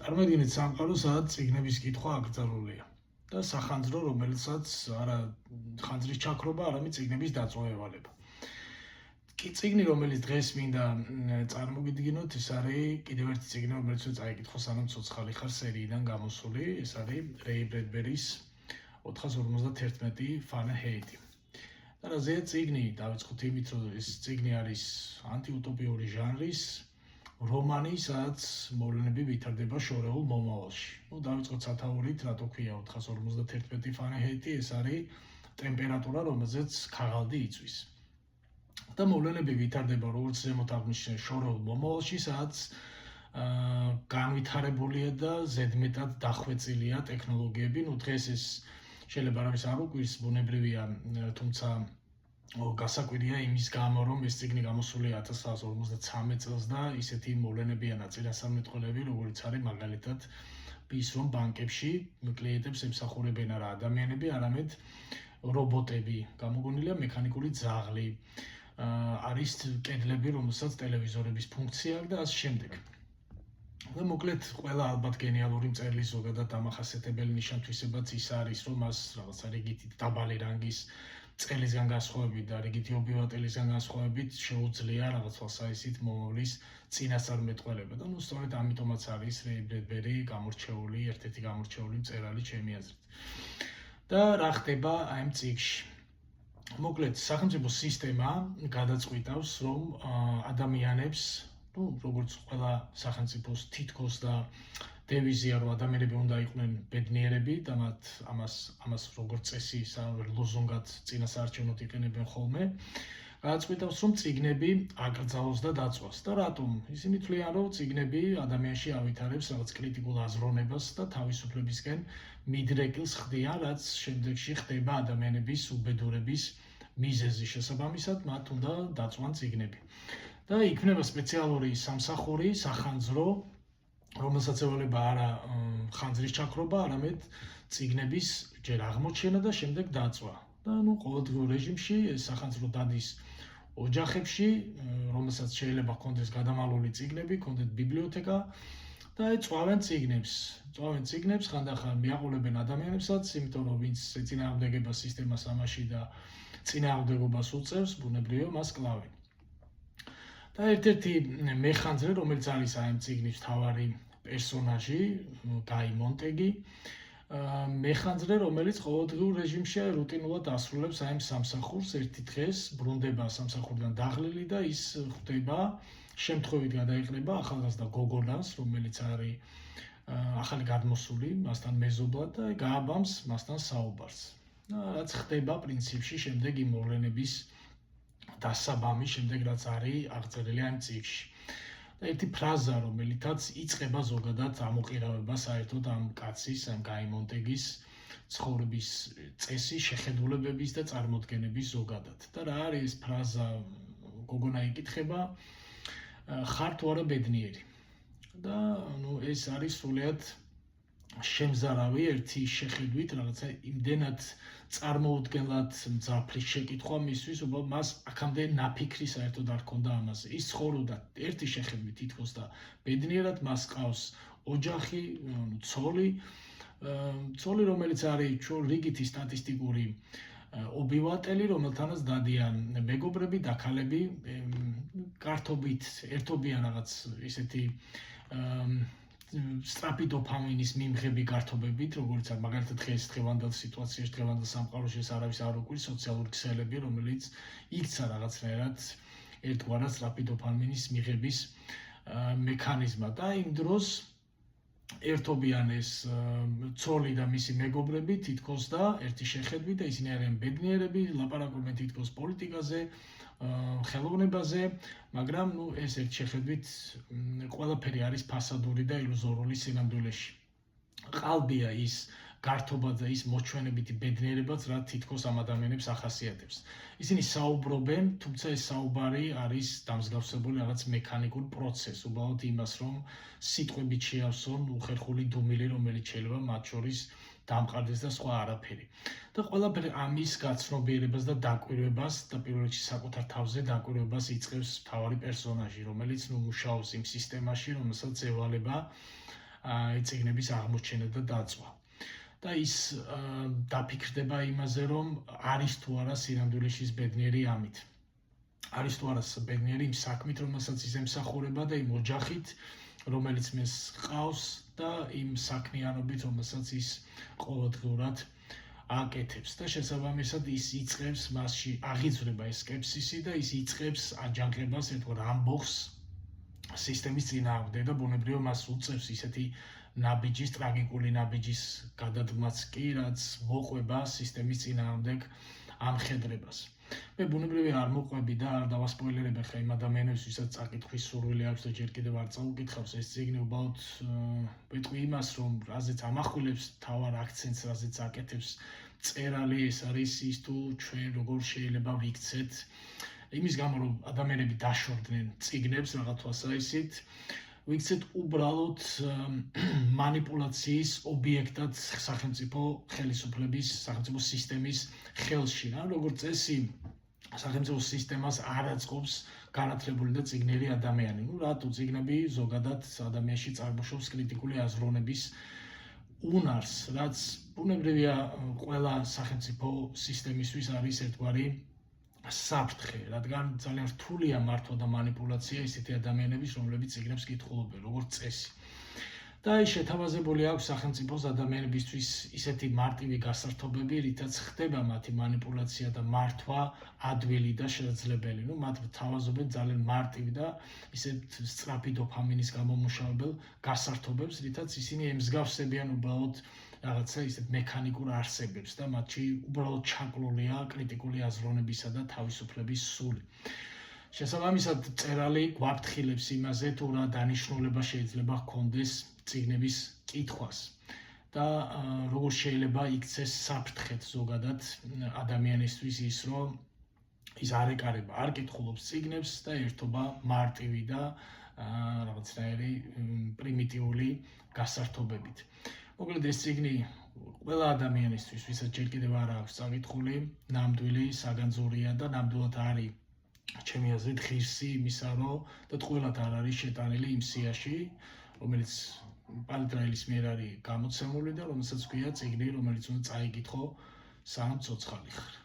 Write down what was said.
წარმოგიდგენთ სამყარო, სადაც წიგნების კითხვა აკრძალულია და სახანძრო, რომელსაც არა ხანძრის ჩაქრობა, არამედ წიგნების დაწვა ევალება. წიგნი, რომელიც დღეს მინდა წარმოგიდგინოთ, ეს არის კიდევ ერთი წიგნი, რომელიც წაიკითხო სანამ ცოცხალი ხარ სერიიდან გამოსული. ეს არის რეი ბრედბერის 451 ფარენჰეიტი. და რაზეა წიგნი? დავიწყოთ იმით, რომ ეს წიგნი არის ანტიუტოპიური ჟანრის რომანი, სადაც მოვლენები ვითარდება შორეულ მომავალში. დავიწყოთ სათაურით, რატო ქვია 451 ფარენჰეიტი, ეს არის ტემპერატურა, რომელზეც ქაღალდი იწვის. და მოვლენები ვითარდება როგორც ზემოთ აღნიშნე შორეულ მომავალში, სადაც განვითარებულია და ზედმეტად დახვეწილია ტექნოლოგიები. დღეს ეს შეიძლება არავის არ უკვირს, ბუნებრივია, თუმცა გასაკვირია იმის გამო, რომ ეს წიგნი გამოსულია 1953 წელს და ისეთი მოვლენებია ნაწილასამეტყველები, როგორც არის მაგალითად ის, რომ ბანკებში კლიენტებს ემსახურებენ არა ადამიანები, არამედ რობოტები, გამოგონილია მექანიკური ძაღლი, არის კედლები, რომელსაც ტელევიზორების ფუნქცია აქვს და ასე შემდეგ. და მოკლედ ყველა ალბათ გენიალური მწერლის ზოგადად დამახასიათებელი ნიშან-თვისებაც ის არის, რომ მას რაღაცა რიგითი დაბალი რანგის წელისგან განსხვავებით და რიგითი ობივატელისგან განსხვავებით შეუძლია რაღაც თვალსაჩინით მომავლის წინასწარმეტყველება. და სწორედ ამიტომაც არის რეი ბრედბერი გამორჩეული, ერთ-ერთი გამორჩეული მწერალი ჩემი აზრით. და რა ხდება აი ამ წიგნში? მოკლედ, სახელმწიფო სისტემა გადაწყვიტავს, რომ ადამიანებს, როგორც ყველა სახელმწიფოს თითქოს და დევიზია, რომ ადამიანები უნდა იყვნენ ბედნიერები და მათ ამას როგორც წესი ლოზუნგად წინასაარჩევნოდ იყენებენ ხოლმე. გადაწყვიტავს, რომ წიგნები აკრძალოს და დაწვას. და რატომ? ისინი თვლიან, რომ წიგნები ადამიანში ავითარებს რაღაც კრიტიკულ აზროვნებას და თავისუფლებისკენ მიდრეკილს ხდიან, რაც შემდეგში ხდება ადამიანების უბედურების მიზეზი. შესაბამისად, მათ უნდა დაწვან წიგნები. და იქმნება სპეციალური სამსახური, სახანძრო, რომელსაც ევალება არა ხანძრის ჩაქრობა, არამედ წიგნების ჯერ აღმოჩენა და შემდეგ დაწვა. და ყოველდღიურ რეჟიმში ეს სახანძრო დადის ოჯახებში, რომელსაც შეიძლება ჰქონდეს გადამალული წიგნები, ჰქონდეთ ბიბლიოთეკა და წვავენ წიგნებს, ხანდახან მიაყოლებენ ადამიანებსაც, იმიტომ რომ ვინც ეწინააღმდეგება სისტემას ამაში და წინააღმდეგობას უწევს, ბუნებრივია მას კლავენ. და ერთ-ერთი მეხანძრე, რომელიც არის აი ამ წიგნის მთავარი პერსონაჟი, გაი მონტეგი, მეხანძრე, რომელიც ყოველდღიურ რეჟიმში რუტინულად ასრულებს აი ამ სამსახურს, ერთი დღეს ბრუნდება სამსახურიდან დაღლილი და ის ხვდება, შემთხვევით გადაიყრება ახალგაზრდა გოგონას, რომელიც არის ახალი გადმოსული, მასთან მეზობლად და გააბამს მასთან საუბარს. რაც ხდება პრინციპში შემდეგ იმ მოვლენების დასაბამი, შემდეგ რაც არის აღწერილი ამ წიგნში. და ერთი ფრაზა, რომელითაც იწყება ზოგადად ამოყირავება საერთოდ ამ კაცის, ამ გაი მონტეგის ცხოვრების წესი, შეხედულებების და წარმოდგენების ზოგადად. და რა არის ეს ფრაზა? გოგონა იკითხება, ხარ თუ არა ბედნიერი? და ეს არის სრულიად შემზარავი ერთი შეხედვით, რაღაცა იმდენად წარმოუდგენლად მძაფრი შეკითხვა მისთვის, უბრალოდ მას აქამდე ნაფიქრი საერთოდ არ ჰქონდა ამაზე. ის ცხოვრობდა ერთი შეხედვით თითქოს და ბედნიერად, მას ჰყავს ოჯახი, ცოლი, რომელიც არის რიგითი სტატისტიკური ობივატელი, რომელთანაც დადიან მეგობრები, დაქალები, კართობით ერთობიან რაღაც ისეთი სწრაფი დოფამინის მიმღები გართობებით, როგორც არის მაგალითად დღევანდელ სიტუაციაში, დღევანდელ სამყაროში ეს არავის არ უკვირს, სოციალური ქსელები, რომელიც იქცა რაღაცნაირად ერთგვარად სწრაფი დოფამინის მიღების მექანიზმად. და იმ დროს ერთობიან ეს ცოლი და მისი მეგობრები თითქოს და ერთი შეხედვით და ისინი არიან ბედნიერები, ლაპარაკობენ თითქოს პოლიტიკაზე, ხელოვნებაზე, მაგრამ ეს ერთ შეხედვით ყველაფერი არის ფასადური და ილუზორული სინამდვილეში. ყალბია ის გართობა და ის მოჩვენებითი ბედნიერებაც, რაც თითქოს ამ ადამიანებს ახასიათებს. ისინი საუბრობენ, თუმცა ეს საუბარი არის დამსგავსებული რაღაც მექანიკურ პროცესს, უბრალოდ იმას, რომ სიტყვებით შეავსონ უხერხული დუმილი, რომელიც შეიძლება მათ შორის დამყარდეს და სხვა არაფერი. და ყველაფერი ამის გაცნობიერებას და დაკვირვებას და პირველ რიგში საკუთარ თავზე დაკვირვებას იწყებს მთავარი პერსონაჟი, რომელიც მუშაობს იმ სისტემაში, რომელსაც ევალება წიგნების აღმოჩენა და დაწვა. და ის დაფიქრდება იმაზე, რომ არის თუ არა სინამდვილეში ის ბედნიერი ამით. არის თუ არა ბედნიერი იმ საქმით, რომელსაც ის ემსახურება და იმ ოჯახით, რომელიც მას ჰყავს და იმ საქმიანობით, რომელსაც ის ყოველდღურად აკეთებს და შესაბამისად ის იწყებს მასში აღიძვრება ეს სკეპსისი და ის იწყებს აჯანყებას, ერთგვარ ამბოხს სისტემის წინააღმდეგ და ბუნებრივად მას უწევს ისეთი ნაბიჯის, ტრაგიკული ნაბიჯის გადადგმაც კი, რაც მოყვება სისტემის წინააღმდეგ ამხედრებას. მე ბუნებრივად არ მოყვები და არ დავასპოილერებ ახლა იმ ადამიანებს, ვისაც წაკითხვის სურვილი აქვს და ჯერ კიდევ არ წაუკითხავს ეს წიგნი, უბრალოდ ვიტყვი იმას, რომ რაზეც ამახვილებს თავარ აქცენტს, რაზეც აკეთებს წერალი, ეს არის ის თუ ჩვენ როგორ შეიძლება ვიქცეთ იმის გამო, რომ ადამიანები დაშორდნენ წიგნებს რაღაც თვალსაჩინით, ვიქცეთ უბრალოდ მანიპულაციის ობიექტად სახელმწიფო ხელისუფლების, სახელმწიფო სისტემის ხელში. როგორც წესი, სახელმწიფო სისტემას არ აწყობს განათლებული და წიგნიერი ადამიანი. რატო წიგნები ზოგადად ადამიანში წარმოშობს კრიტიკული აზროვნების უნარს, რაც ბუნებრივია ყველა სახელმწიფო სისტემისთვის არის ერთგვარი საფრთხე, რადგან ძალიან რთულია მართვა და მანიპულაცია ისეთი ადამიანების, რომლებიც წიგნებს კითხულობენ, როგორც წესი. და ის შეთავაზებული აქვს სახელმწიფოს ადამიანებისთვის ისეთი მარტივი გასართობები, რითაც ხდება მათი მანიპულაცია და მართვა ადვილი და შესაძლებელი. მათ თავაზობენ ძალიან მარტივი და ისეთ სწრაფი დოფამინის გამომუშავებელ გასართობებს, რითაც ისინი ემსგავსებიან უბრალოდ რაღაცა ისეთ მექანიკურ არსებებს და მათში უბრალოდ ჩაკლულია კრიტიკული აზროვნებისა და თავისუფლების სული. შესაბამისად, წერალი გვაფრთხილებს იმაზე, თუ რა დანიშნულება შეიძლება ჰქონდეს წიგნების კითხვას და როგორ შეიძლება იქცეს საფრთხეთ ზოგადად ადამიანისთვის ის, რომ ის არ ეკარება, არ კითხულობს წიგნებს და ერთობა მარტივი და რაღაცნაირი პრიმიტიული გასართობებით. მოკლედ ეს წიგნი ყველა ადამიანისთვის, ვისაც ჯერ კიდევ არ აქვს წაკითხული, ნამდვილი საგანძურია და ნამდვილად არის ჩემი აზრით ღირსი იმისა, რომ და ტყუილად არ არის შეტანილი იმ სიაში, რომელიც პალიტრაილის მიერ არის გამოცემული და რომელსაც ქვია წიგნი, რომელიც უნდა წაიკითხო სანამ ცოცხალი ხარ.